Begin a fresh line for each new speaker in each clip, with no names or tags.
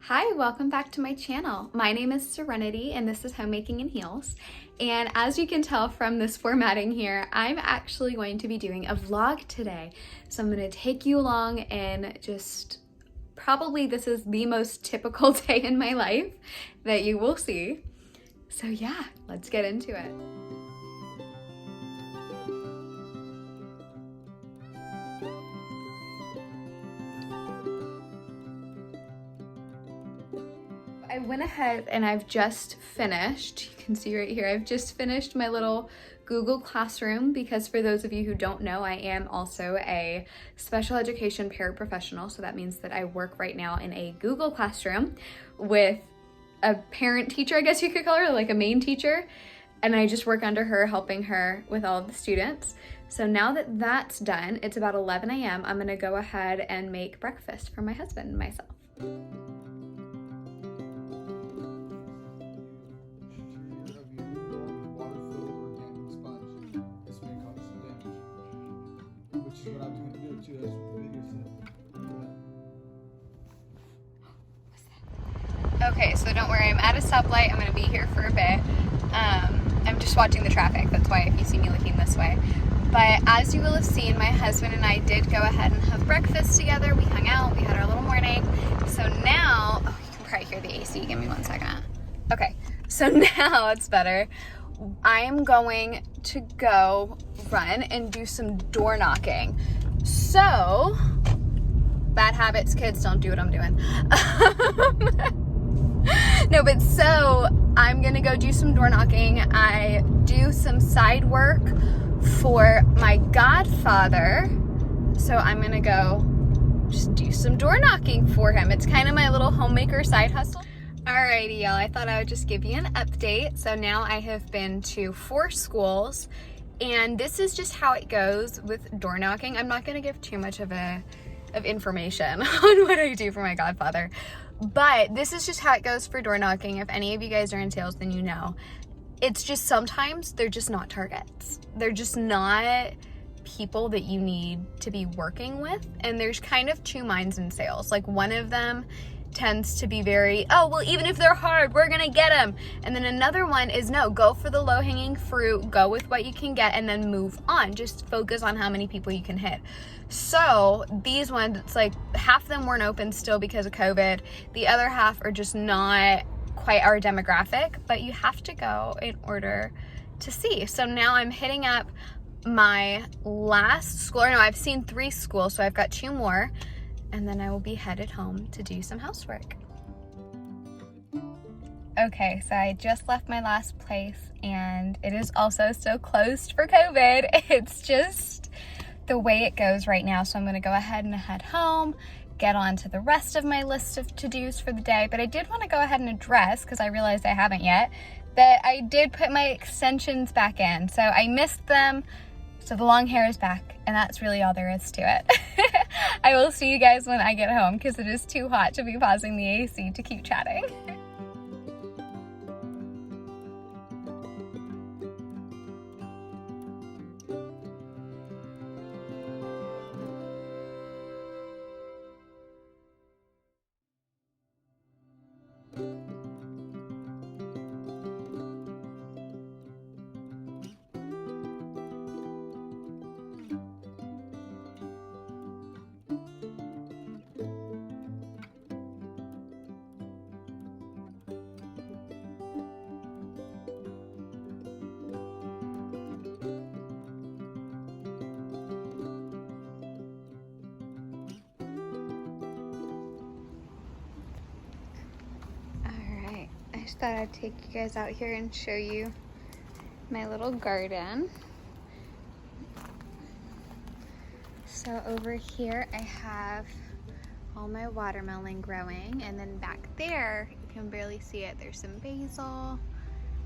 Hi, welcome back to my channel. My name is Serenity and this is Homemaking in Heels. And as you can tell from this formatting here, I'm actually going to be doing a vlog today. So I'm going to take you along and just probably this is the most typical day in my life that you will see. So yeah, let's get into it. I went ahead and I've just finished, you can see right here, I've just finished my little Google Classroom because for those of you who don't know, I am also a special education paraprofessional. So that means that I work right now in a Google Classroom with a parent teacher, I guess you could call her, like a main teacher. And I just work under her, helping her with all of the students. So now that that's done, it's about 11 a.m. I'm gonna go ahead and make breakfast for my husband and myself.
What I was going to do too, that's what the video said.
Okay, so don't worry, I'm at a stoplight. I'm gonna be here for a bit. I'm just watching the traffic, that's why if you see me looking this way. But as you will have seen, my husband and I did go ahead and have breakfast together. We hung out, we had our little morning. So now, oh, you can probably hear the AC, give me 1 second. Okay, so now it's better. I am going to go run and do some door knocking. So, bad habits, kids, don't do what I'm doing. No, but so I'm gonna go do some door knocking. I do some side work for my godfather. So I'm gonna go just do some door knocking for him. It's kind of my little homemaker side hustle. Alrighty, y'all, I thought I would just give you an update. So now I have been to 4 schools, and this is just how it goes with door knocking. I'm not gonna give too much of information on what I do for my godfather, but this is just how it goes for door knocking. If any of you guys are in sales, then you know. It's just sometimes they're just not targets. They're just not people that you need to be working with, and there's kind of 2 minds in sales. Like one of them tends to be very, oh, well, even if they're hard, we're gonna get them. And then another one is no, go for the low-hanging fruit, go with what you can get, and then move on. Just focus on how many people you can hit. So these ones, it's like half of them weren't open still because of COVID. The other half are just not quite our demographic, but you have to go in order to see. So now I'm hitting up my last school, or no, I've seen 3 schools, so I've got 2 more. And then I will be headed home to do some housework. Okay, so I just left my last place and it is also still closed for COVID. It's just the way it goes right now. So I'm gonna go ahead and head home, get on to the rest of my list of to-dos for the day. But I did wanna go ahead and address, because I realized I haven't yet, that I did put my extensions back in. So I missed them. So the long hair is back, and that's really all there is to it. I will see you guys when I get home because it is too hot to be pausing the AC to keep chatting. I just thought I'd take you guys out here and show you my little garden. So over here I have all my watermelon growing, and then back there, you can barely see it, there's some basil.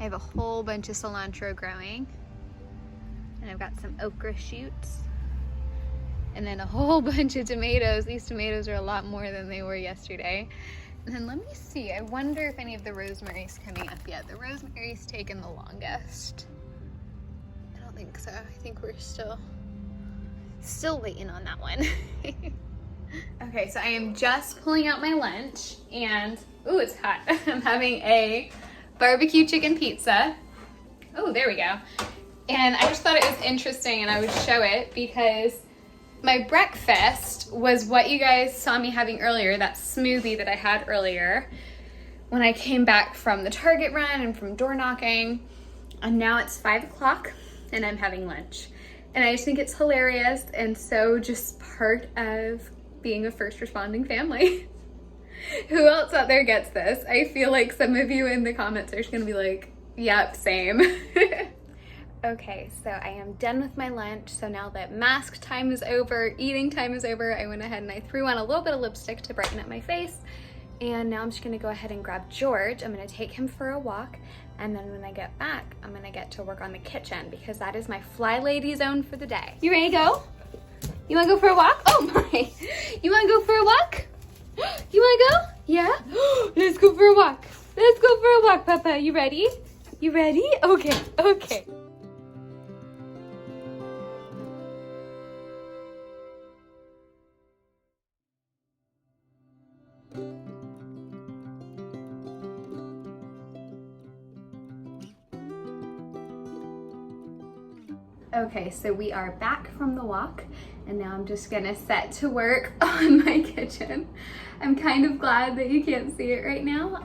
I have a whole bunch of cilantro growing, and I've got some okra shoots, and then a whole bunch of tomatoes. These tomatoes are a lot more than they were yesterday. And then let me see, I wonder if any of the rosemary's coming up yet. The rosemary's taken the longest. I don't think so. I think we're still waiting on that one. Okay, so I am just pulling out my lunch and, ooh, it's hot. I'm having a barbecue chicken pizza. Oh, there we go. And I just thought it was interesting and I would show it because my breakfast was what you guys saw me having earlier, that smoothie that I had earlier when I came back from the Target run and from door knocking. And now it's 5 o'clock and I'm having lunch. And I just think it's hilarious and so just part of being a first responding family. Who else out there gets this? I feel like some of you in the comments are just gonna be like, yep, same. Okay, so I am done with my lunch. So now that mask time is over, eating time is over, I went ahead and I threw on a little bit of lipstick to brighten up my face. And now I'm just gonna go ahead and grab George. I'm gonna take him for a walk. And then when I get back, I'm gonna get to work on the kitchen because that is my fly lady zone for the day. You ready to go? You wanna go for a walk? Oh my, you wanna go for a walk? You wanna go? Yeah? Let's go for a walk. Let's go for a walk, Papa. You ready? You ready? Okay, okay. Okay, so we are back from the walk and now I'm just gonna set to work on my kitchen. I'm kind of glad that you can't see it right now.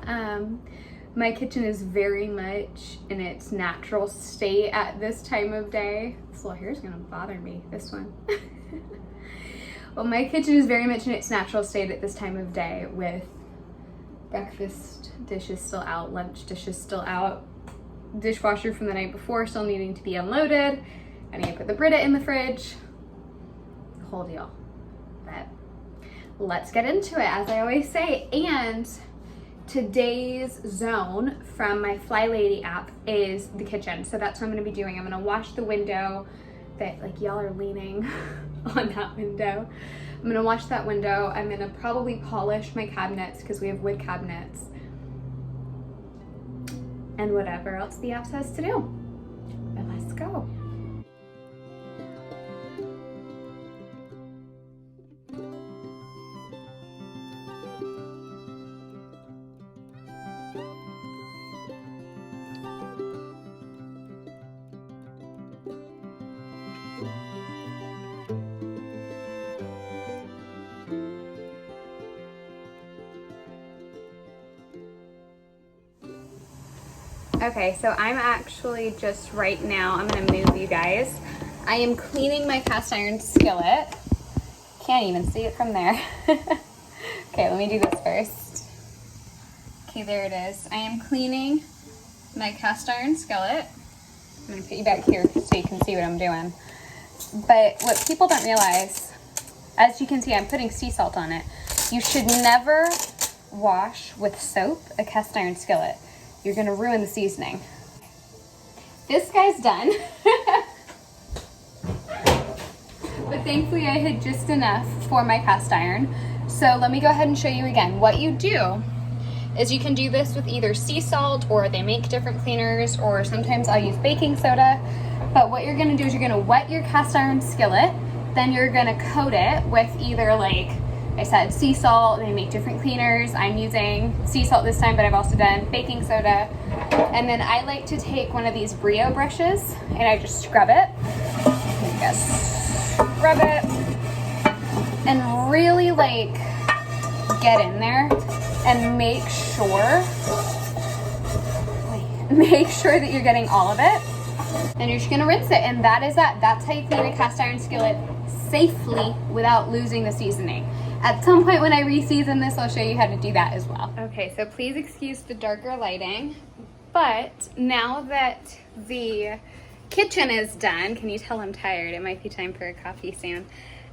My kitchen is very much in its natural state at this time of day. This little hair is gonna bother me, this one. Well, my kitchen is very much in its natural state at this time of day with breakfast dishes still out, lunch dishes still out, dishwasher from the night before still needing to be unloaded. I need to put the Brita in the fridge, the whole deal. But let's get into it, as I always say. And today's zone from my Fly Lady app is the kitchen. So that's what I'm gonna be doing. I'm gonna wash the window that, like, y'all are leaning on that window. I'm gonna wash that window. I'm gonna probably polish my cabinets because we have wood cabinets. And whatever else the app says to do. But let's go. Okay, so I'm actually just right now, I'm gonna move you guys. I am cleaning my cast iron skillet. Can't even see it from there. Okay, let me do this first. Okay, there it is. I am cleaning my cast iron skillet. I'm gonna put you back here so you can see what I'm doing. But what people don't realize, as you can see, I'm putting sea salt on it. You should never wash with soap a cast iron skillet. You're gonna ruin the seasoning. This guy's done. But thankfully I had just enough for my cast iron. So let me go ahead and show you again. What you do is you can do this with either sea salt, or they make different cleaners, or sometimes I'll use baking soda. But what you're gonna do is you're gonna wet your cast iron skillet, then you're gonna coat it with either, like I said, sea salt. They make different cleaners. I'm using sea salt this time, but I've also done baking soda. And then I like to take one of these Brio brushes and I just scrub it. Just scrub it and really, like, get in there and make sure that you're getting all of it. And you're just gonna rinse it, and that is that. That's how you clean a cast iron skillet safely without losing the seasoning. At some point when I re-season this, I'll show you how to do that as well. Okay, so please excuse the darker lighting, but now that the kitchen is done, can you tell I'm tired? It might be time for a coffee soon.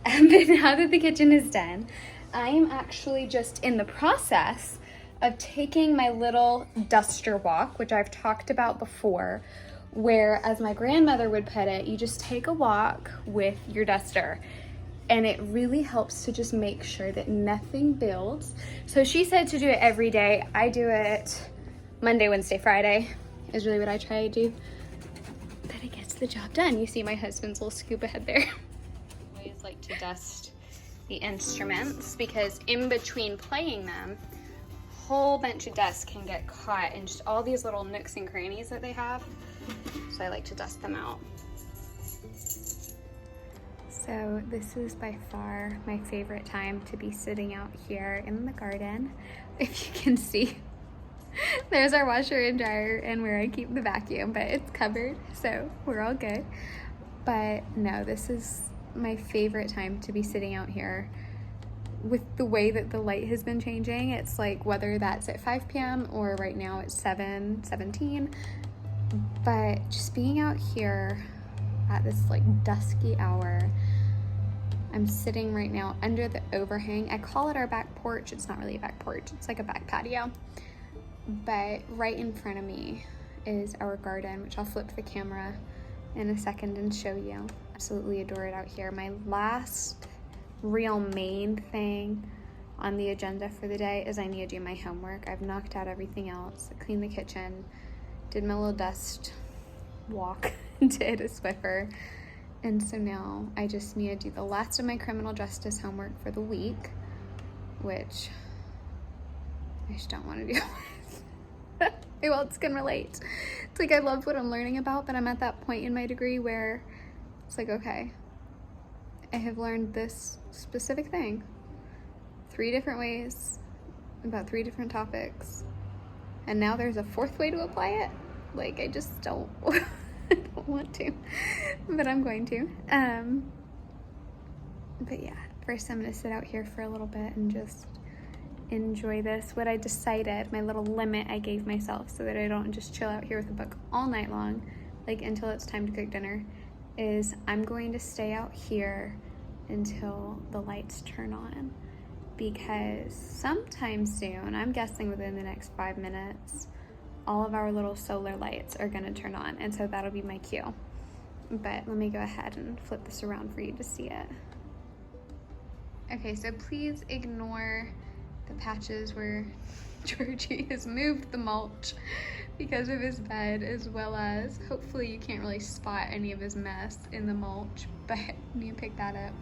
But now that the kitchen is done, I am actually just in the process of taking my little duster walk, which I've talked about before, where, as my grandmother would put it, you just take a walk with your duster. And it really helps to just make sure that nothing builds. So she said to do it every day. I do it Monday, Wednesday, Friday is really what I try to do. But it gets the job done. You see my husband's little scoop ahead there. I always like to dust the instruments, because in between playing them, a whole bunch of dust can get caught in just all these little nooks and crannies that they have. So I like to dust them out. So this is by far my favorite time to be sitting out here in the garden. If you can see, there's our washer and dryer and where I keep the vacuum, but it's covered, so we're all good. But no, this is my favorite time to be sitting out here. With the way that the light has been changing, it's like whether that's at 5 p.m. or right now it's 7:17, but just being out here at this like dusky hour. I'm sitting right now under the overhang. I call it our back porch. It's not really a back porch. It's like a back patio. But right in front of me is our garden, which I'll flip the camera in a second and show you. Absolutely adore it out here. My last real main thing on the agenda for the day is I need to do my homework. I've knocked out everything else. I cleaned the kitchen, did my little dust walk, did a Swiffer. And so now I just need to do the last of my criminal justice homework for the week, which I just don't want to do. Who else can relate? It's like I love what I'm learning about, but I'm at that point in my degree where it's like, okay, I have learned this specific thing 3 different ways about 3 different topics, and now there's a 4th way to apply it. Like, I just don't I don't want to, but I'm going to. But yeah, first I'm gonna sit out here for a little bit and just enjoy this. What I decided, my little limit I gave myself so that I don't just chill out here with a book all night long, like until it's time to cook dinner, is I'm going to stay out here until the lights turn on, because sometime soon, I'm guessing within the next 5 minutes, all of our little solar lights are gonna turn on, and so that'll be my cue. But let me go ahead and flip this around for you to see it. Okay, so please ignore the patches where Georgie has moved the mulch because of his bed, as well as hopefully you can't really spot any of his mess in the mulch, but I need to pick that up.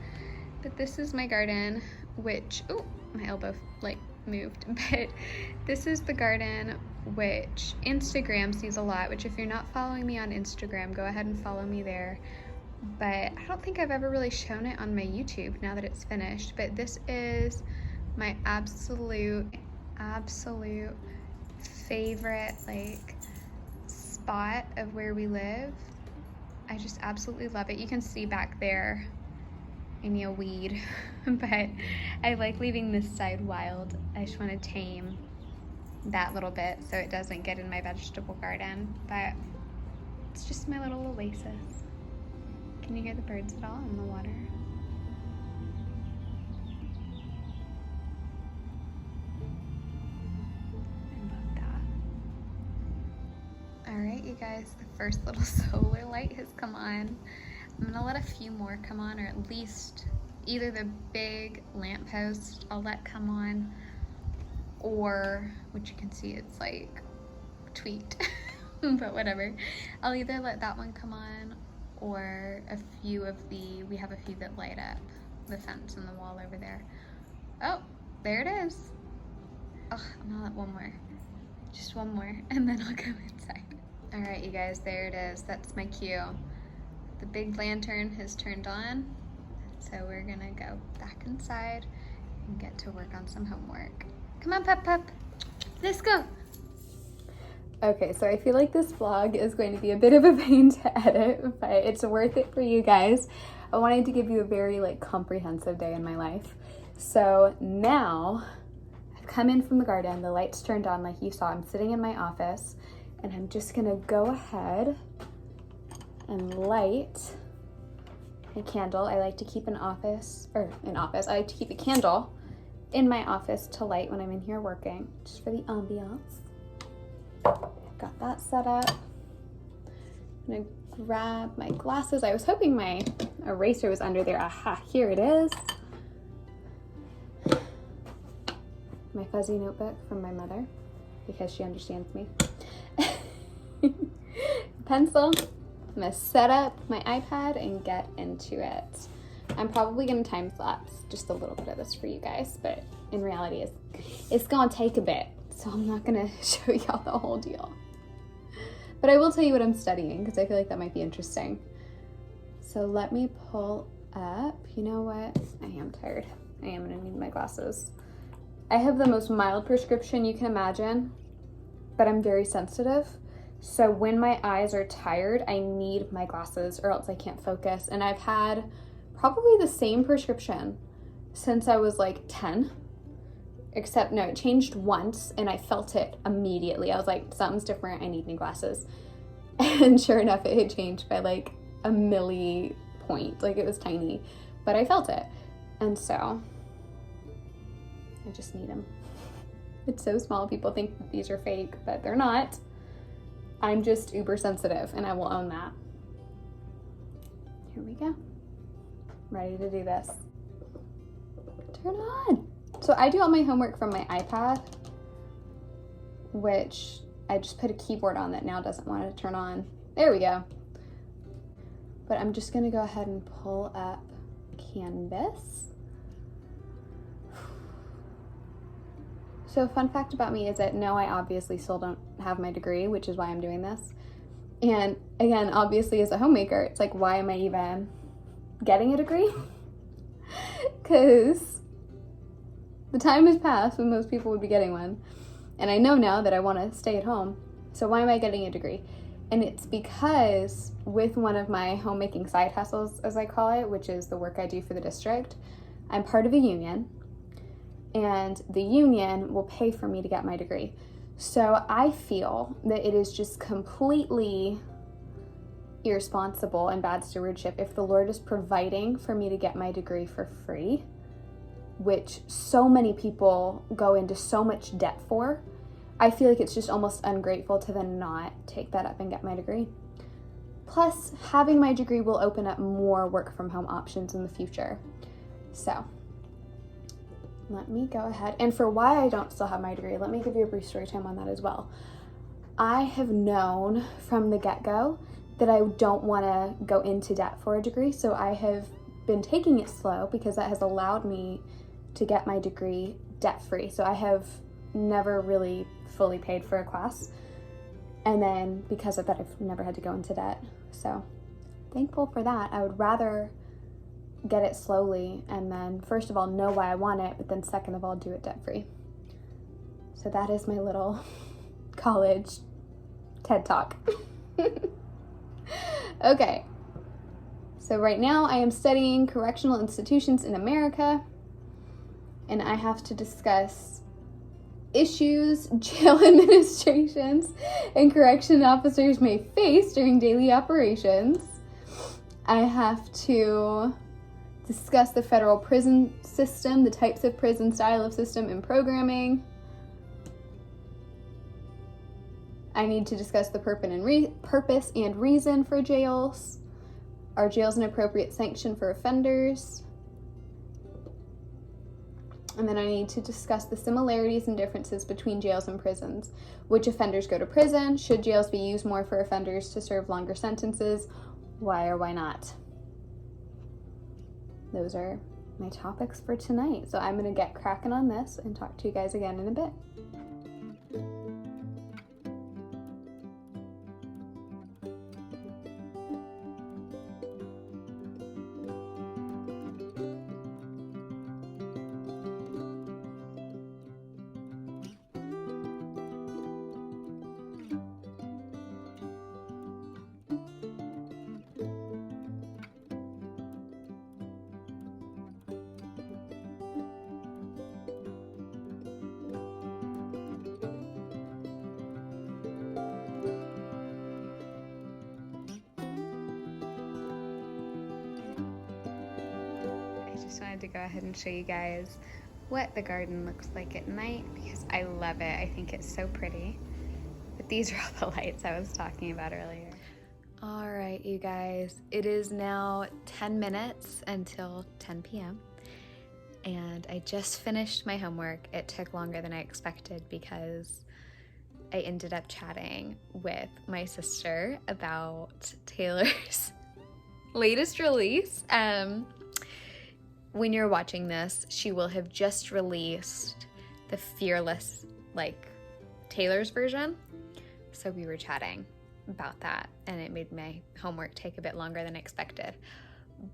But this is my garden, which, oh, my elbow like moved, but this is the garden which Instagram sees a lot, which if you're not following me on Instagram, go ahead and follow me there. But I don't think I've ever really shown it on my YouTube now that it's finished, but this is my absolute favorite like spot of where we live. I just absolutely love it. You can see back there maybe a weed, but I like leaving this side wild. I just want to tame that little bit so it doesn't get in my vegetable garden, but it's just my little oasis. Can you hear the birds at all in the water? I love that. All right, you guys, the first little solar light has come on. I'm gonna let a few more come on, or at least either the big lamppost I'll let come on, or, which you can see it's like tweaked, but whatever. I'll either let that one come on, or a few of we have a few that light up the fence and the wall over there. Oh, there it is. Oh, I'm gonna let one more, just one more, and then I'll go inside. All right, you guys, there it is. That's my cue. The big lantern has turned on, so we're gonna go back inside and get to work on some homework. Come on, Pup. Let's go. Okay, so I feel like this vlog is going to be a bit of a pain to edit, but it's worth it for you guys. I wanted to give you a very like comprehensive day in my life. So now I've come in from the garden, the lights turned on like you saw. I'm sitting in my office, and I'm just gonna go ahead and light a candle. I like to keep I like to keep a candle in my office to light when I'm in here working, just for the ambiance. Got that set up. I'm gonna grab my glasses. I was hoping my eraser was under there. Aha, here it is. My fuzzy notebook from my mother, because she understands me. Pencil. I'm gonna set up my iPad and get into it. I'm probably gonna time lapse just a little bit of this for you guys, but in reality, it's gonna take a bit, so I'm not gonna show y'all the whole deal. But I will tell you what I'm studying, because I feel like that might be interesting. So let me pull up. You know what? I am tired. I am gonna need my glasses. I have the most mild prescription you can imagine, but I'm very sensitive. So when my eyes are tired, I need my glasses or else I can't focus. And I've had probably the same prescription since I was like 10, except no, it changed once and I felt it immediately. I was like, something's different, I need new glasses. And sure enough, it had changed by like a milli point, like it was tiny, but I felt it. And so I just need them. It's so small, people think that these are fake, but they're not. I'm just uber sensitive and I will own that. Here we go. Ready to do this. Turn on. So I do all my homework from my iPad, which I just put a keyboard on that now doesn't want to turn on. There we go. But I'm just gonna go ahead and pull up Canvas. So a fun fact about me is that no, I obviously still don't have my degree, which is why I'm doing this. And again, obviously as a homemaker, it's like, why am I even getting a degree? Because the time has passed when most people would be getting one. And I know now that I want to stay at home. So why am I getting a degree? And it's because with one of my homemaking side hustles, as I call it, which is the work I do for the district, I'm part of a union. And the union will pay for me to get my degree. So I feel that it is just completely irresponsible and bad stewardship if the Lord is providing for me to get my degree for free, which so many people go into so much debt for. I feel like it's just almost ungrateful to then not take that up and get my degree. Plus, having my degree will open up more work from home options in the future. So let me go ahead. And for why I don't still have my degree, let me give you a brief story time on that as well. I have known from the get-go that I don't want to go into debt for a degree, so I have been taking it slow because that has allowed me to get my degree debt-free. So I have never really fully paid for a class, and then because of that, I've never had to go into debt. So thankful for that. I would rather get it slowly and then first of all know why I want it, but then second of all do it debt-free. So that is my little college TED Talk. Okay, so right now I am studying correctional institutions in America, and I have to discuss issues jail administrations and correction officers may face during daily operations. I have to discuss the federal prison system, the types of prison, style of system, and programming. I need to discuss the purpose and reason for jails. Are jails an appropriate sanction for offenders? And then I need to discuss the similarities and differences between jails and prisons. Which offenders go to prison? Should jails be used more for offenders to serve longer sentences? Why or why not? Those are my topics for tonight. So I'm gonna get cracking on this and talk to you guys again in a bit. Just wanted to go ahead and show you guys what the garden looks like at night because I love it. I think it's so pretty. But these are all the lights I was talking about earlier. All right, you guys, it is now 10 minutes until 10 p.m. and I just finished my homework. It took longer than I expected because I ended up chatting with my sister about Taylor's latest release. when you're watching this, she will have just released the Fearless, like, Taylor's version. So we were chatting about that, and it made my homework take a bit longer than expected.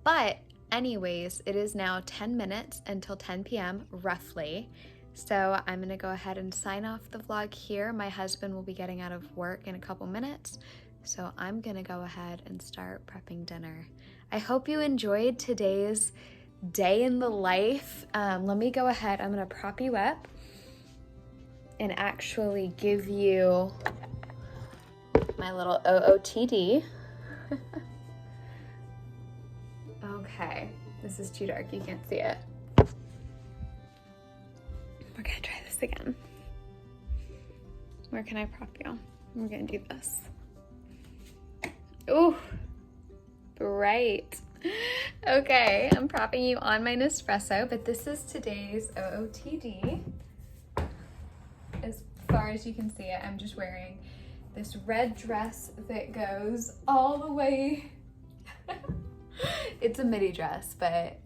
But anyways, it is now 10 minutes until 10 p.m. roughly. So I'm gonna go ahead and sign off the vlog here. My husband will be getting out of work in a couple minutes. So I'm gonna go ahead and start prepping dinner. I hope you enjoyed today's day in the life. Let me go ahead, I'm gonna prop you up and actually give you my little OOTD. Okay, this is too dark, you can't see it. We're gonna try this again. Where can I prop you? We're gonna do this. Ooh, bright. Okay, I'm propping you on my Nespresso, but this is today's OOTD. As far as you can see it, I'm just wearing this red dress that goes all the way. It's a midi dress, but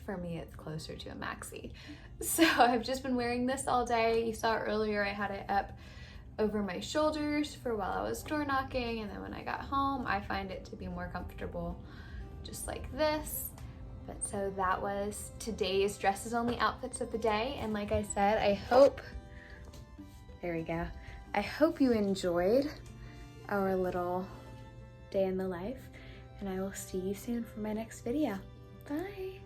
for me it's closer to a maxi. So I've just been wearing this all day. You saw earlier I had it up over my shoulders for while I was door knocking, and then when I got home I find it to be more comfortable just like this. But so that was today's dresses only outfits of the day, and like I said, I hope, there we go, I hope you enjoyed our little day in the life, and I will see you soon for my next video. Bye.